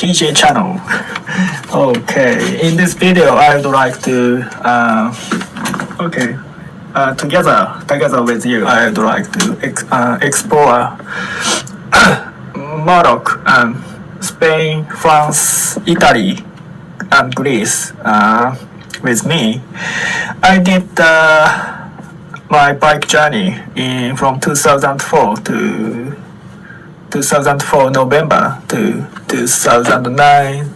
TJ channel. Okay, in this video I would like to together with you I would like to explore Morocco and Spain, France, Italy and Greece with me. I did my bike journey from 2004 to 2004 November to 2009,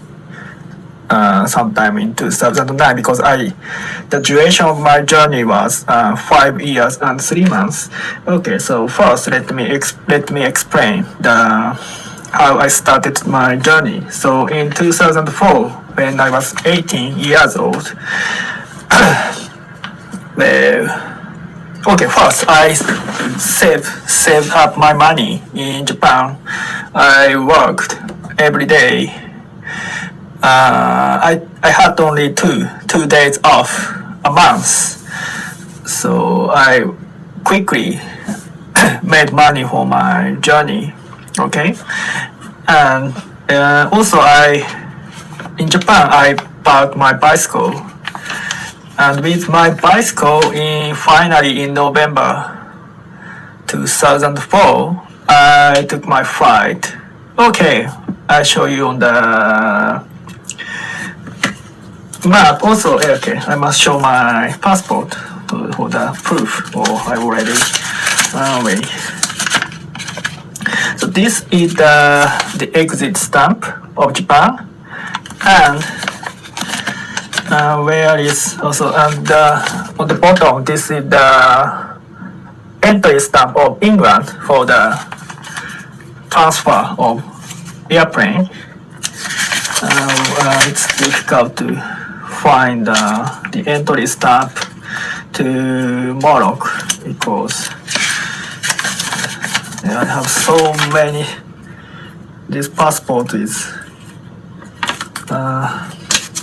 sometime in 2009, because the duration of my journey was 5 years and 3 months. Okay, so first let me explain how I started my journey. So in 2004, when I was 18 years old, first I saved up my money in Japan. I worked every day. I had only two days off a month, so I quickly made money for my journey. Okay, and also in Japan I bought my bicycle. And with my bicycle, finally in November 2004, I took my flight. Okay, I show you on the map. Also, okay, I must show my passport for the proof. I already ran away. So this is the exit stamp of Japan, and where is also, and on the bottom this is the entry stamp of England for the transfer of airplane. It's difficult to find the entry stamp to Morocco because I have so many. This passport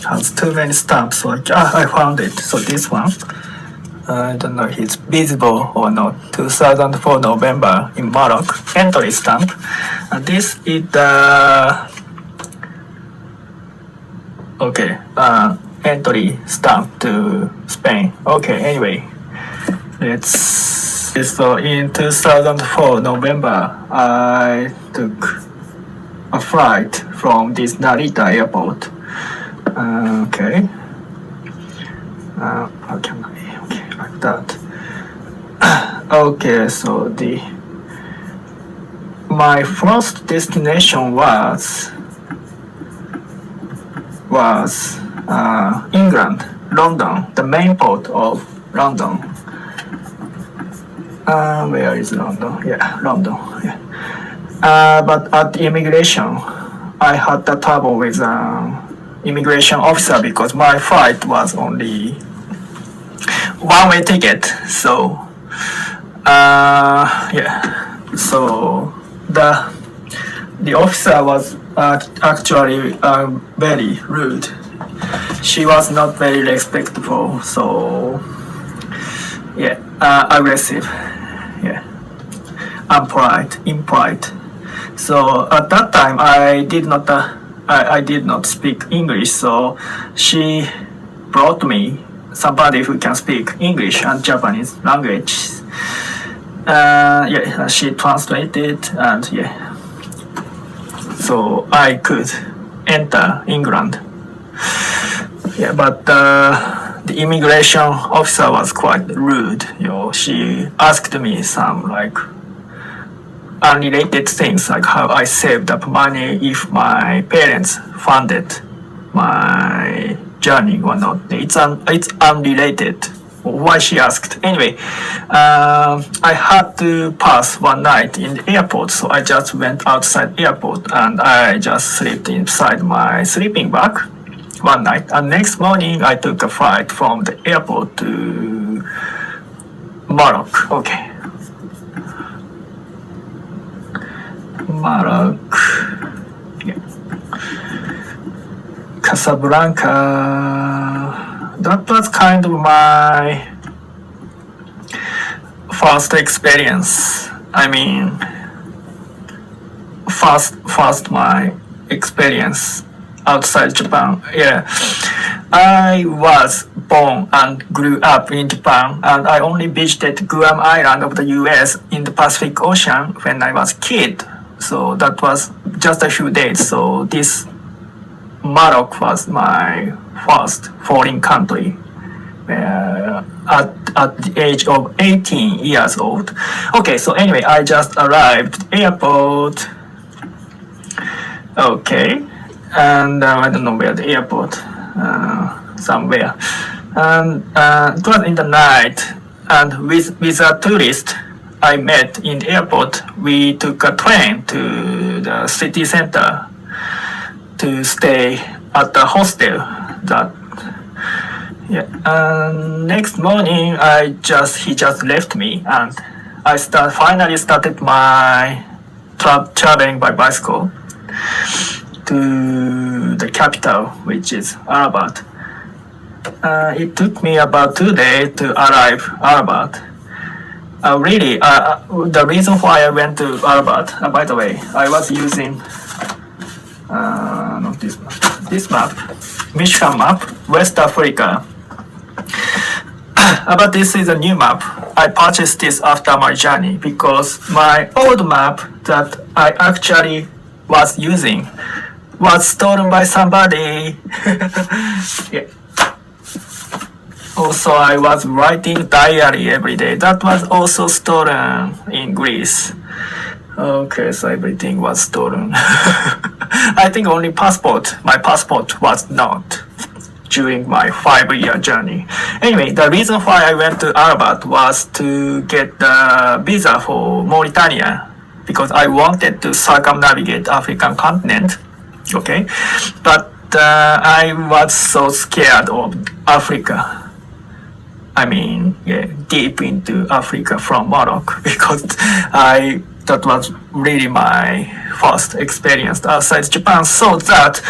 has too many stamps, so I found it. So this one, I don't know if it's visible or not. 2004 November in Morocco, entry stamp. And this is the entry stamp to Spain. Okay, anyway, so in 2004 November, I took a flight from this Narita airport. Okay, how can I? Okay, like that. Okay, so my first destination was England, London, the main port of London. Where is London? Yeah, London. Yeah. But at the immigration, I had the trouble with immigration officer because my flight was only one-way ticket. So so the officer was actually very rude. She was not very respectful, so aggressive, impolite. So at that time I did not speak English, so she brought me somebody who can speak English and Japanese language. She translated, and so I could enter England. But the immigration officer was quite rude. She asked me some unrelated things, like how I saved up money if my parents funded my journey or not. It's unrelated. Why she asked? Anyway, I had to pass one night in the airport, so I just went outside airport and I just slept inside my sleeping bag one night. And next morning I took a flight from the airport to Morocco. Okay. Morocco. Casablanca. That was kind of my first experience. I mean, first my experience outside Japan. Yeah, I was born and grew up in Japan, and I only visited Guam Island of the U.S. in the Pacific Ocean when I was a kid. So that was just a few days. So this Morocco was my first foreign country. At the age of 18 years old. Okay, so anyway, I just arrived airport. Okay, and I don't know where the airport, somewhere. And it was in the night, and with a tourist I met in the airport, we took a train to the city center to stay at the hostel that. Yeah, and next morning he just left me, and I finally started my traveling by bicycle to the capital, which is Rabat. It took me about 2 days to arrive Rabat. Really, the reason why I went to Rabat, by the way, I was using not this map, Michigan map, West Africa. But this is a new map. I purchased this after my journey because my old map that I actually was using was stolen by somebody. Yeah. Also, I was writing diary every day. That was also stolen in Greece. Okay, so everything was stolen. I think only my passport was not during my 5-year journey. Anyway, the reason why I went to Rabat was to get the visa for Mauritania because I wanted to circumnavigate African continent. Okay, but I was so scared of Africa. I mean, yeah, deep into Africa from Morocco because that was really my first experience outside Japan. So that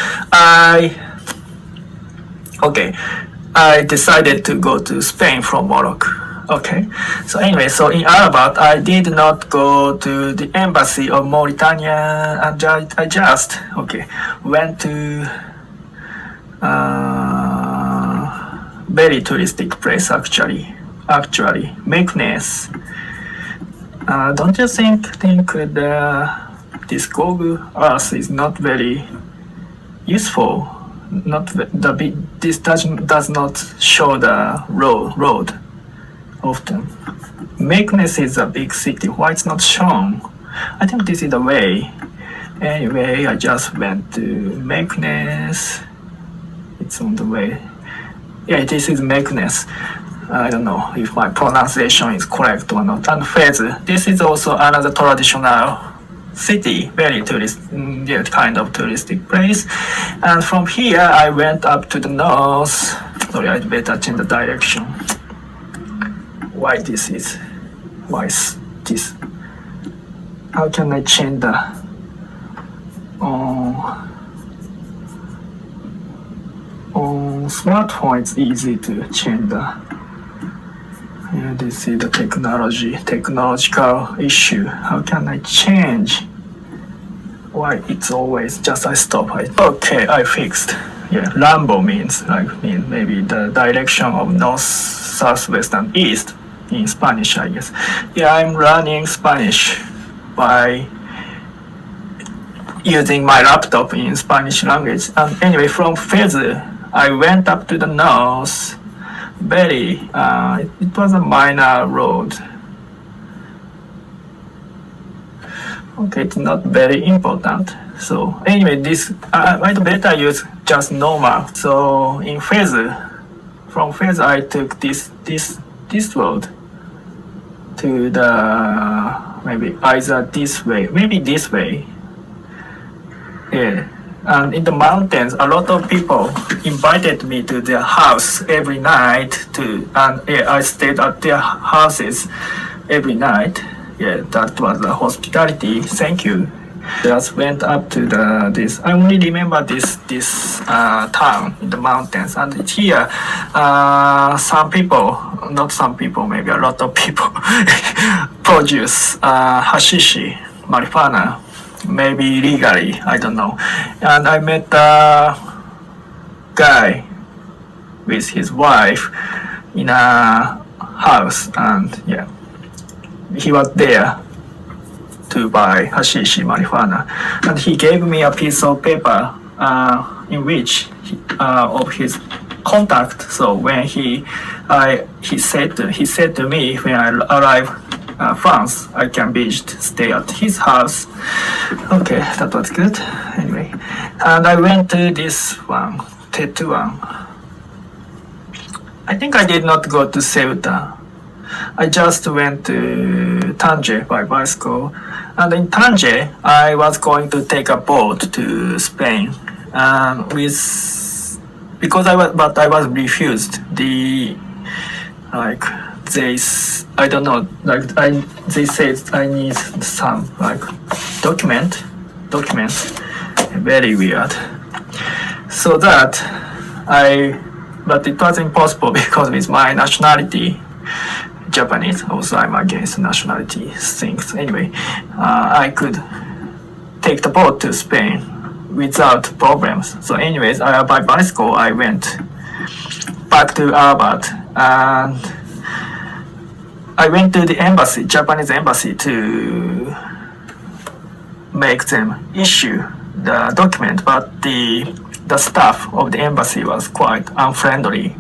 I decided to go to Spain from Morocco. Okay, so anyway, so in Rabat, I did not go to the embassy of Mauritania, and I just went to very touristic place actually, Meknes. Don't you think this Google Earth is not very useful? This does not show the road often. Meknes is a big city. Why it's not shown? I think this is the way. Anyway, I just went to Meknes. It's on the way. Yeah, this is Meknes. I don't know if my pronunciation is correct or not. And Fez, this is also another traditional city, very kind of touristic place. And from here, I went up to the north. Sorry, I better change the direction. Why is this? How can I change the? On smartphone, it's easy to change the. Yeah, this is the technological issue. How can I change? Why it's always just I stop. Okay, I fixed. Yeah, Lambo means maybe the direction of north, south, west, and east in Spanish, I guess. Yeah, I'm learning Spanish by using my laptop in Spanish language. And anyway, from Fez, I went up to the north. It was a minor road. Okay, it's not very important. So anyway, I'd better use just normal. So in Fez, from Fez I took this road to the maybe either this way, maybe this way. Yeah. And in the mountains, a lot of people invited me to their house every night and I stayed at their houses every night. Yeah, that was the hospitality. Thank you. Just went up to this. I only remember this town in the mountains, and here, maybe a lot of people produce hashish, marijuana. maybe legally, I don't know. And I met a guy with his wife in a house, and yeah, he was there to buy hashish marijuana, and he gave me a piece of paper in which of his contact. So when he said to me when I arrived France, I can stay at his house. Okay, that was good. Anyway, and I went to this one, Tetuan. I think I did not go to Ceuta. I just went to Tanger by bicycle, and in Tanger I was going to take a boat to Spain, because I was refused. I don't know, they said I need some documents, very weird. So but it was impossible because with my nationality, Japanese, also I'm against nationality things. Anyway, I could take the boat to Spain without problems. So anyways, by bicycle I went back to Rabat, and I went to the embassy, Japanese embassy, to make them issue the document, but the staff of the embassy was quite unfriendly,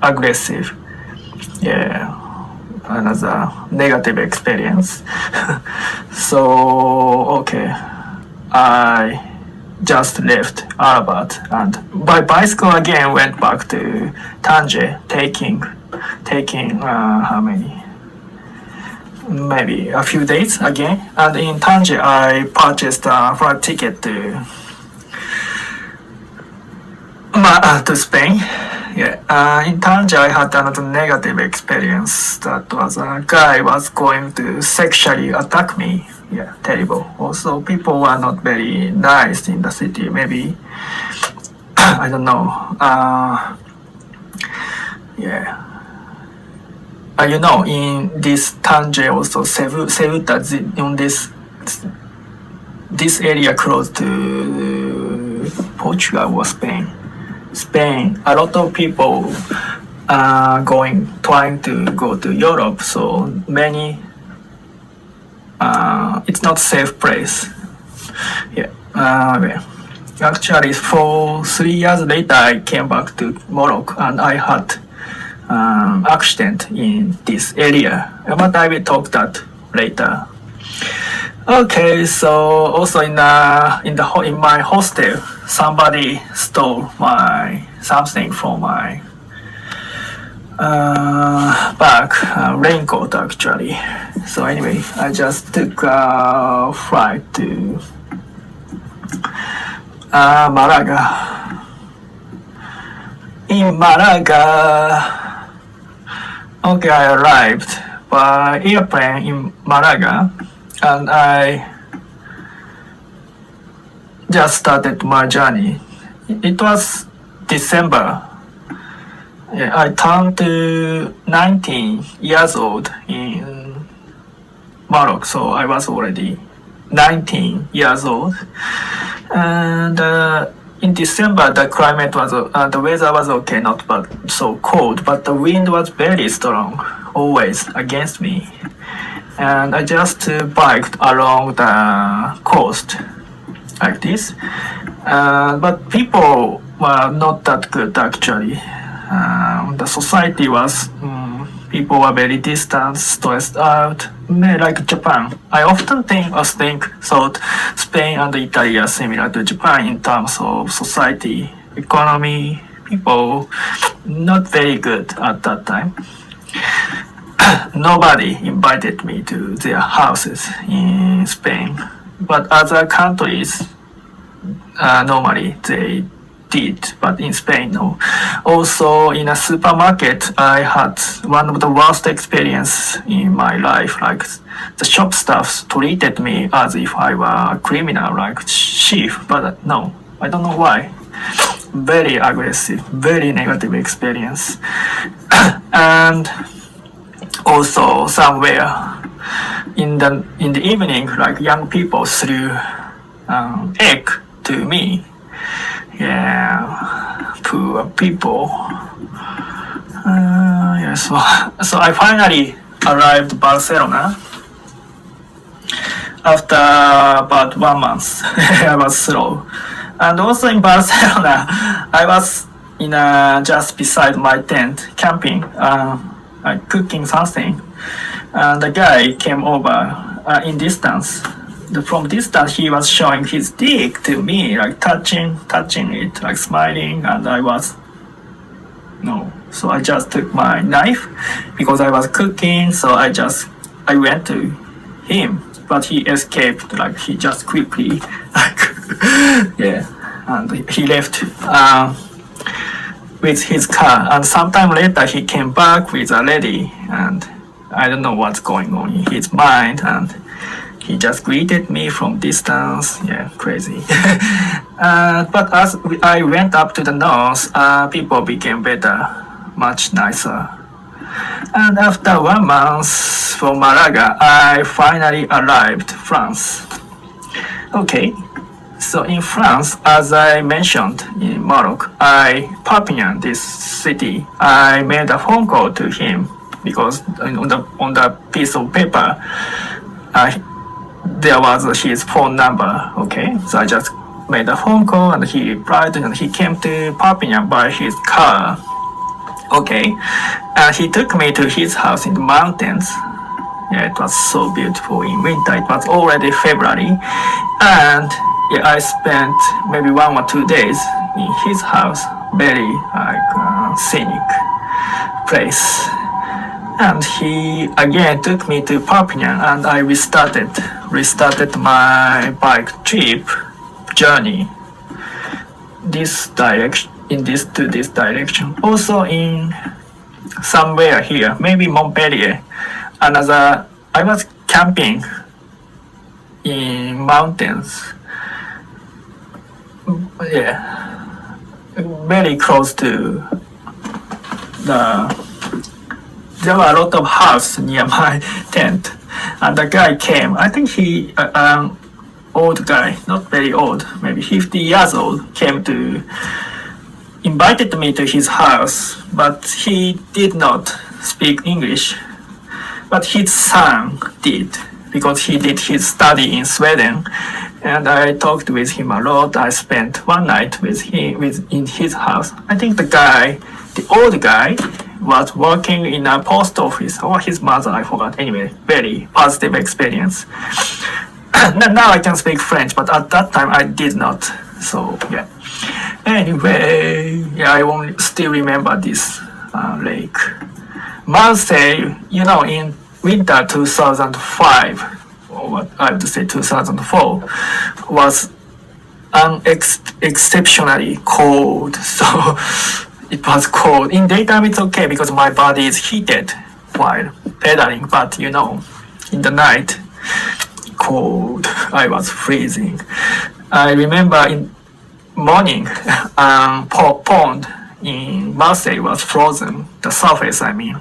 aggressive. Yeah, another negative experience. So okay, I just left Rabat and by bicycle again went back to Tanger, taking how many? Maybe a few days again. And in Tanger I purchased a flight ticket to Spain. Yeah. In Tanger I had another negative experience. That was a guy was going to sexually attack me. Yeah, terrible. Also, people were not very nice in the city. Maybe I don't know. Yeah. In this Tanger, also Ceuta, in this area close to Portugal or Spain. A lot of people are trying to go to Europe. So many. It's not safe place. Yeah. Actually, for 3 years later, I came back to Morocco, and I had accident in this area, but I will talk that later. Okay, so also in my hostel, somebody stole something from my bag, raincoat actually. So anyway, I just took a flight to Malaga. In Malaga, okay, I arrived by airplane in Malaga, and I just started my journey. It was December. Yeah, I turned to 19 years old in Morocco, so I was already 19 years old. And in December, the climate was, the weather was okay, not but so cold, but the wind was very strong, always against me. And I just biked along the coast like this. But people were not that good actually. The society was, people were very distant, stressed out, like Japan. I often thought Spain and Italy are similar to Japan in terms of society, economy, people, not very good at that time. Nobody invited me to their houses in Spain, but other countries, normally they did, but in Spain, no. Also, in a supermarket, I had one of the worst experience in my life. Like the shop staff treated me as if I were a criminal, like thief. But no, I don't know why. Very aggressive, very negative experience. And also somewhere in the evening, like young people threw egg to me. Yeah, poor people. Yeah, so I finally arrived Barcelona after about 1 month. I was slow, and also in Barcelona, I was in just beside my tent camping, like cooking something, and the guy came over in distance. From distance, he was showing his dick to me, like touching it, like smiling, and I was no. So I just took my knife because I was cooking. So I went to him, but he escaped. Like he just quickly, like yeah, and he left with his car. And sometime later, he came back with a lady, and I don't know what's going on in his mind, and he just greeted me from distance. Yeah, crazy. But as I went up to the north, people became better, much nicer. And after 1 month from Malaga, I finally arrived France. Okay, so in France, as I mentioned in Morocco, Perpignan, this city, I made a phone call to him because on the piece of paper, there was his phone number. Okay, so I just made a phone call and he replied, and he came to Perpignan by his car. Okay, and he took me to his house in the mountains. Yeah, it was so beautiful in winter. It was already February, and yeah, I spent maybe 1 or 2 days in his house. Very like scenic place. And he again took me to Perpignan, and I restarted my bike trip journey this direction to this direction. Also in somewhere here, maybe Montpellier. I was camping in mountains. Yeah, very close to there were a lot of houses near my tent, and the guy came. I think he, old guy, not very old, maybe 50 years old, invited me to his house, but he did not speak English. But his son did, because he did his study in Sweden, and I talked with him a lot. I spent 1 night with him in his house. I think the old guy, was working in a post office, or his mother, I forgot. Anyway, very positive experience. Now I can speak French, but at that time I did not. So yeah. Anyway, yeah, I still remember this lake. Marseille, in winter 2005, or what I would say 2004, was exceptionally cold. So it was cold. In daytime it's okay because my body is heated while pedaling, but in the night, cold. I was freezing. I remember in morning, pond in Marseille was frozen. The surface, I mean.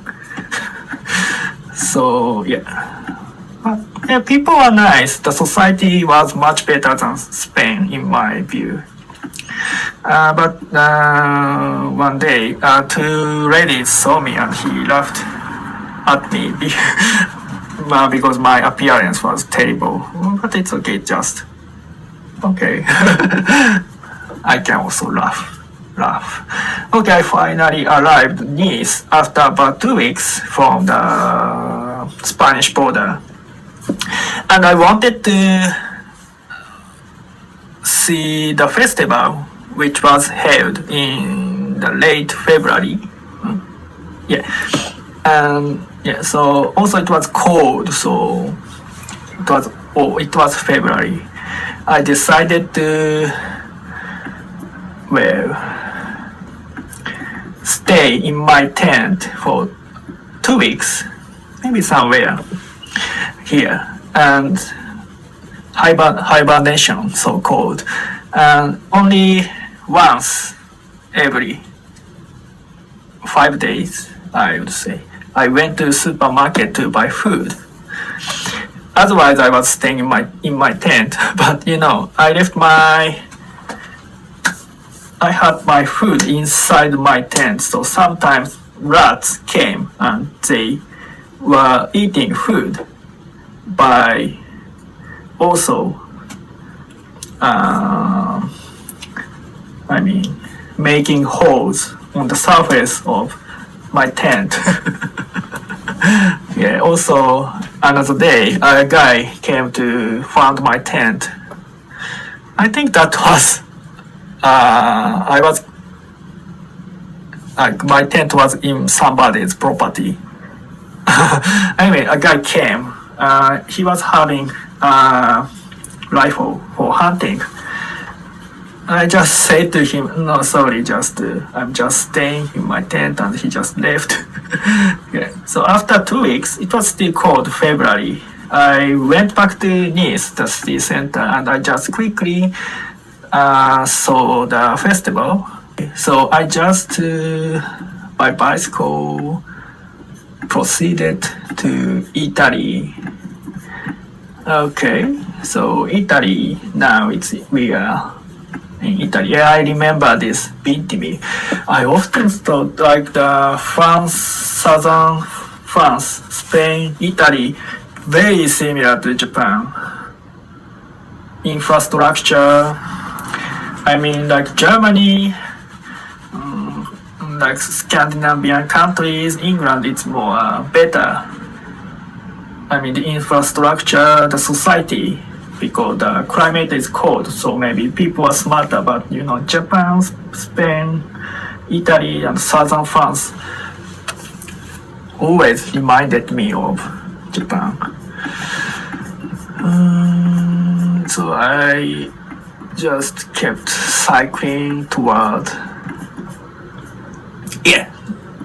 So yeah. But, yeah, people are nice. The society was much better than Spain, in my view. But one day, 2 ladies saw me and he laughed at me because my appearance was terrible. But it's okay, just okay. I can also laugh. Okay, I finally arrived in Nice after about 2 weeks from the Spanish border, and I wanted to see the festival, which was held in the late February. Yeah, and yeah. So also it was cold, so it was February. I decided to stay in my tent for 2 weeks, maybe somewhere here, and hibernation, so called, and only once every 5 days, I would say, I went to supermarket to buy food. Otherwise, I was staying in my tent. But I had my food inside my tent. So sometimes rats came and they were eating food by also, making holes on the surface of my tent. Yeah. Also, another day, a guy came to find my tent. I think that was my tent was in somebody's property. Anyway, a guy came. He was having a rifle for hunting. I just said to him, "No, sorry, I'm just staying in my tent," and he just left. Yeah. So after 2 weeks, it was still cold, February. I went back to Nice, the city center, and I just quickly saw the festival. So I just, by bicycle, proceeded to Italy. Okay, so Italy, now we are in Italy. Yeah, I remember this vividly. I often thought like the France, southern France, Spain, Italy, very similar to Japan. Infrastructure, like Germany, like Scandinavian countries, England, it's more better. The infrastructure, the society, because the climate is cold, so maybe people are smarter. But Japan, Spain, Italy, and southern France always reminded me of Japan. So I just kept cycling toward,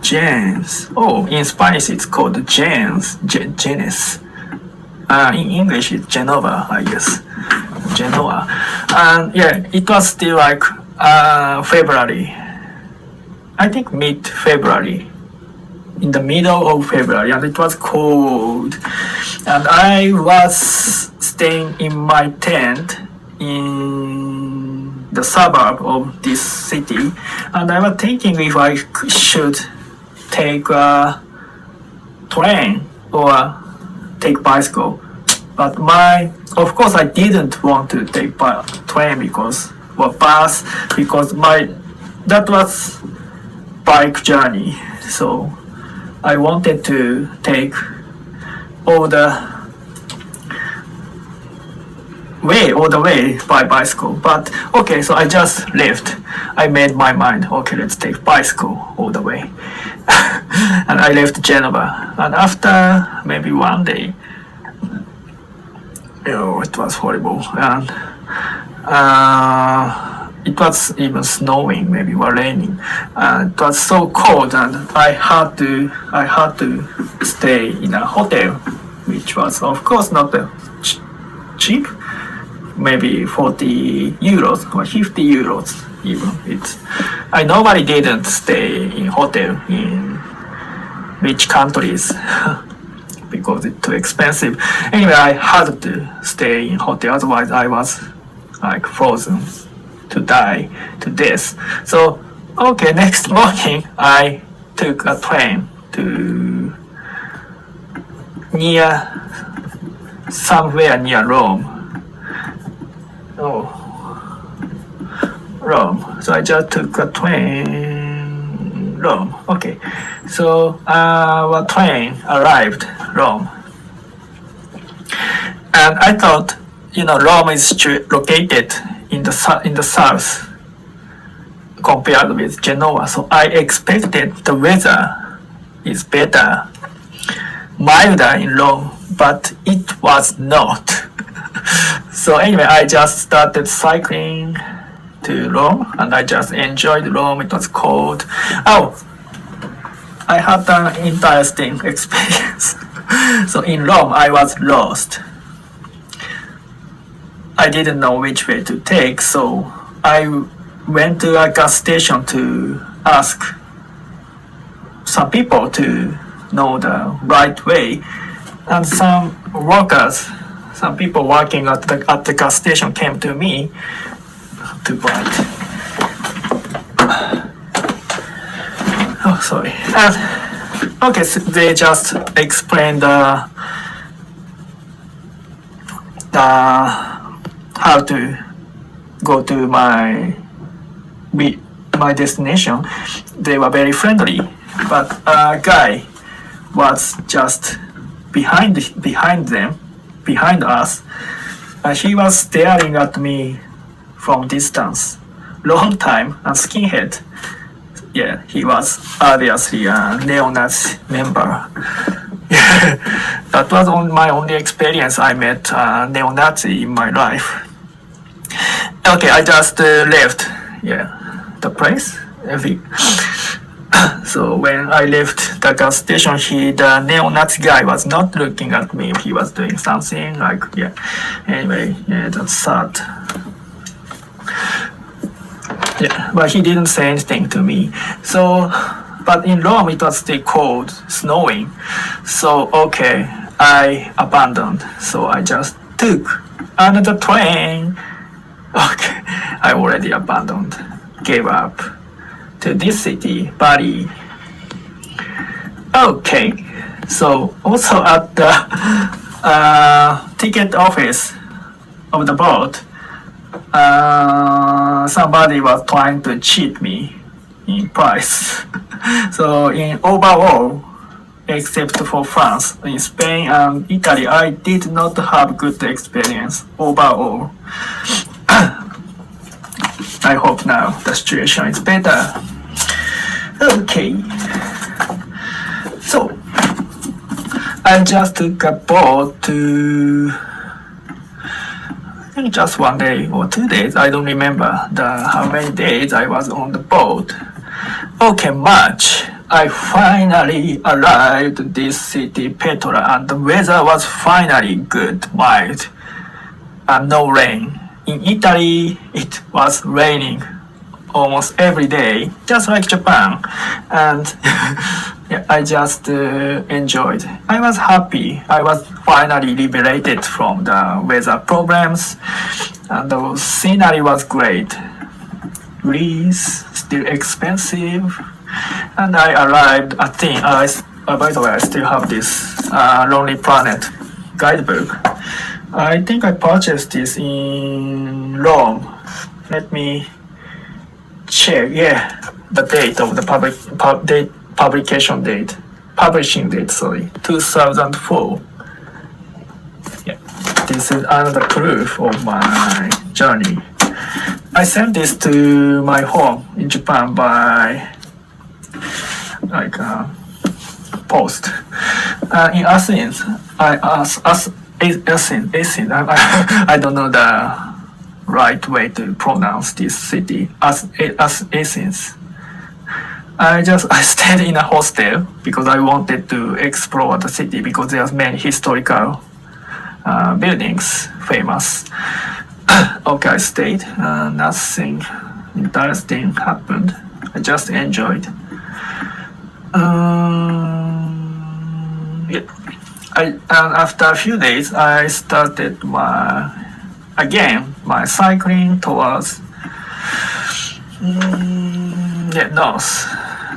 James. Oh, in Spanish it's called James, Genes. In English it's Genova, I guess. Genova. And it was still like February. I think mid-February. In the middle of February, and it was cold. And I was staying in my tent in the suburb of this city, and I was thinking if I should take a train or take bicycle. But of course I didn't want to take train or bus because that was bike journey. So I wanted to take all the way by bicycle. But okay, so I just left. I made my mind, okay, let's take bicycle all the way. And I left Genova. And after maybe one day, it was horrible. And it was even snowing, maybe raining. It was so cold, and I had to stay in a hotel, which was of course not cheap. Maybe 40 euros or 50 euros even. I normally didn't stay in hotel in rich countries because it's too expensive. Anyway, I had to stay in hotel, otherwise I was like frozen to die to death. So okay, next morning I took a train to somewhere near Rome. Rome. So I just took a train, Rome. Okay. So our train arrived Rome, and I thought, Rome is located in the south compared with Genova. So I expected the weather is better, milder in Rome, but it was not. So anyway, I just started cycling to Rome, and I just enjoyed Rome. It was cold. Oh, I had an interesting experience. So in Rome, I was lost. I didn't know which way to take, so I went to a gas station to ask some people to know the right way, and some workers some people working at the gas station came to me to buy it. Oh, sorry. Okay, so they just explained how to go to my destination. They were very friendly, but a guy was just behind us. He was staring at me from distance, long time, and skinhead. Yeah, he was obviously a Neonazi member. That was my only experience. I met a Neonazi in my life. Okay, I just left. Yeah, the place. So when I left the gas station, the Neo-Nazi guy was not looking at me. He was doing something like, yeah. Anyway, yeah, that's sad. Yeah, but he didn't say anything to me. So, but in Rome it was still cold, snowing. So, okay, I abandoned. So I just took another train. Okay, I already abandoned, gave up to this city, Bali. Okay, so also at the ticket office of the boat, somebody was trying to cheat me in price. So in overall, except for France, in Spain and Italy, I did not have good experience overall. I hope now the situation is better. Okay. So, I just took a boat to, I think just 1 day or 2 days. I don't remember how many days I was on the boat. Okay, March. I finally arrived at this city, Petra, and the weather was finally good, mild, and no rain. In Italy, it was raining almost every day, just like Japan, and yeah, I just enjoyed. I was happy. I was finally liberated from the weather problems, and the scenery was great. Greece, still expensive, and I arrived. I think, by the way, I still have this Lonely Planet guidebook. I think I purchased this in Rome. Let me check. Yeah, the date of the publication date, publishing date. Sorry, 2004. Yeah, this is another proof of my journey. I sent this to my home in Japan by post. In Athens, Athens. I don't know the right way to pronounce this city. As Athens. I stayed in a hostel because I wanted to explore the city because there's many historical buildings famous. Okay, I stayed. Nothing interesting happened. I just enjoyed. Yeah. And after a few days, I started my cycling towards north.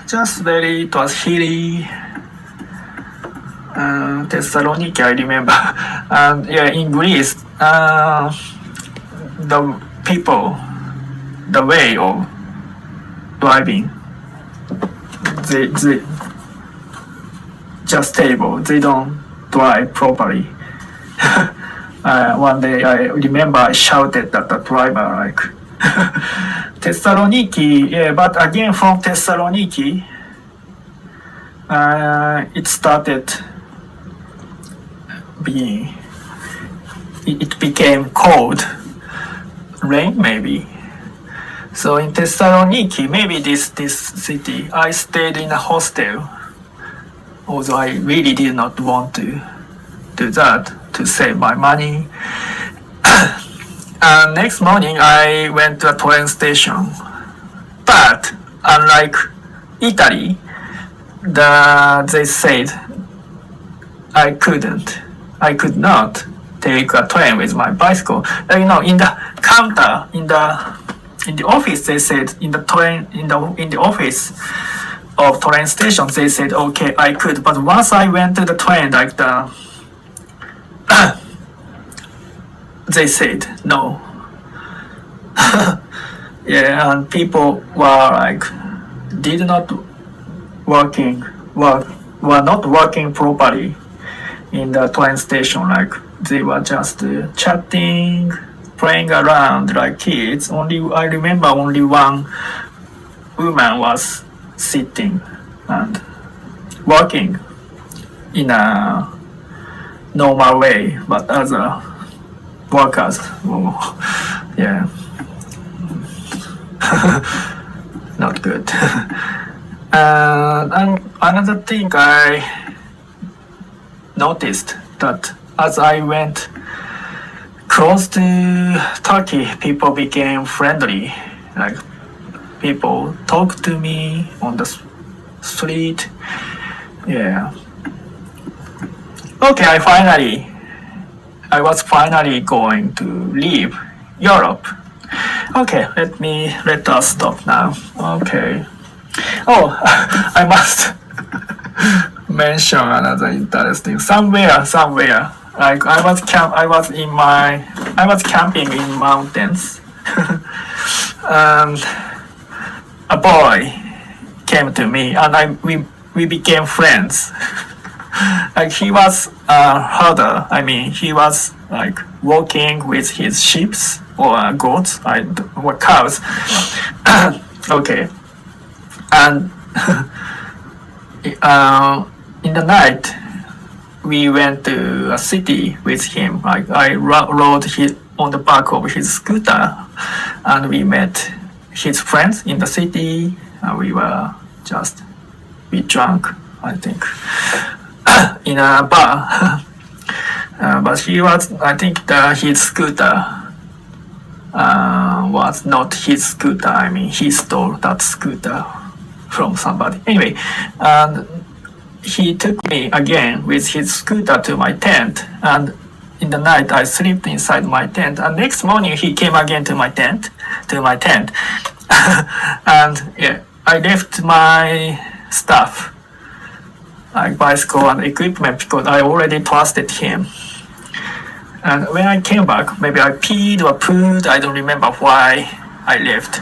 Just it was hilly. Thessaloniki, I remember. And yeah, in Greece, the people, the way of driving, they just terrible. They don't drive properly. One day I remember I shouted at the driver like Thessaloniki, yeah, but again from Thessaloniki it started it became cold, rain maybe. So in Thessaloniki, maybe this city, I stayed in a hostel, although I really did not want to do that to save my money. And next morning I went to a train station. But unlike Italy, they said I could not take a train with my bicycle. In the counter, in the office, they said in the office of train station, they said okay, I could. But once I went to the train, like they said no. Yeah, and people were like were not working properly in the train station. Like they were just chatting, playing around like kids. I remember only one woman was sitting and working in a normal way, but other workers, yeah, not good. And another thing I noticed that as I went close to Turkey, people became friendly. Like people talked to me on the street. Yeah. Okay, I was finally going to leave Europe. Okay, let us stop now. Okay. Oh, I must mention another interesting. Somewhere. Like I was camping in mountains, and a boy came to me, and we became friends. Like he was a herder. I mean, he was like walking with his sheep or goats, or cows. Okay, and in the night we went to a city with him. Like I rode on the back of his scooter, and we met his friends in the city. And we drank, I think, in a bar. But I think his scooter was not his scooter. I mean, he stole that scooter from somebody. Anyway, and he took me again with his scooter to my tent, and in the night I slept inside my tent, and next morning he came again to my tent, and yeah, I left my stuff, like bicycle and equipment, because I already trusted him. And when I came back, maybe I peed or pooed, I don't remember why I left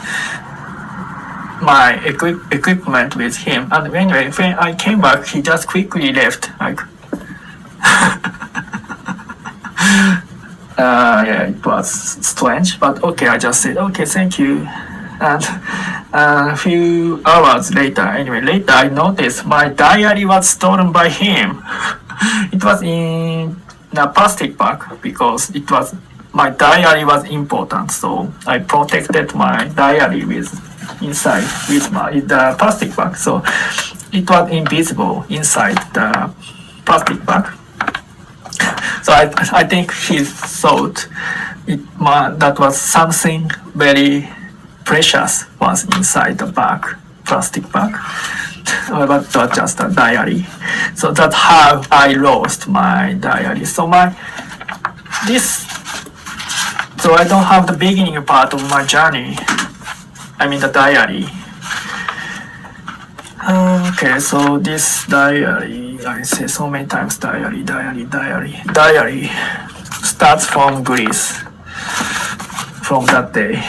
my equipment with him. And anyway, when I came back, he just quickly left. Like, yeah, it was strange, but okay, I just said, okay, thank you. And a few hours later, I noticed my diary was stolen by him. It was in a plastic bag because my diary was important, so I protected my diary inside the plastic bag, so it was invisible inside the plastic bag. So I think he thought that was something very precious was inside the plastic bag, but not just a diary. So that's how I lost my diary. So I don't have the beginning part of my journey. I mean the diary. Okay, so this diary, I say so many times diary, starts from Greece, from that day.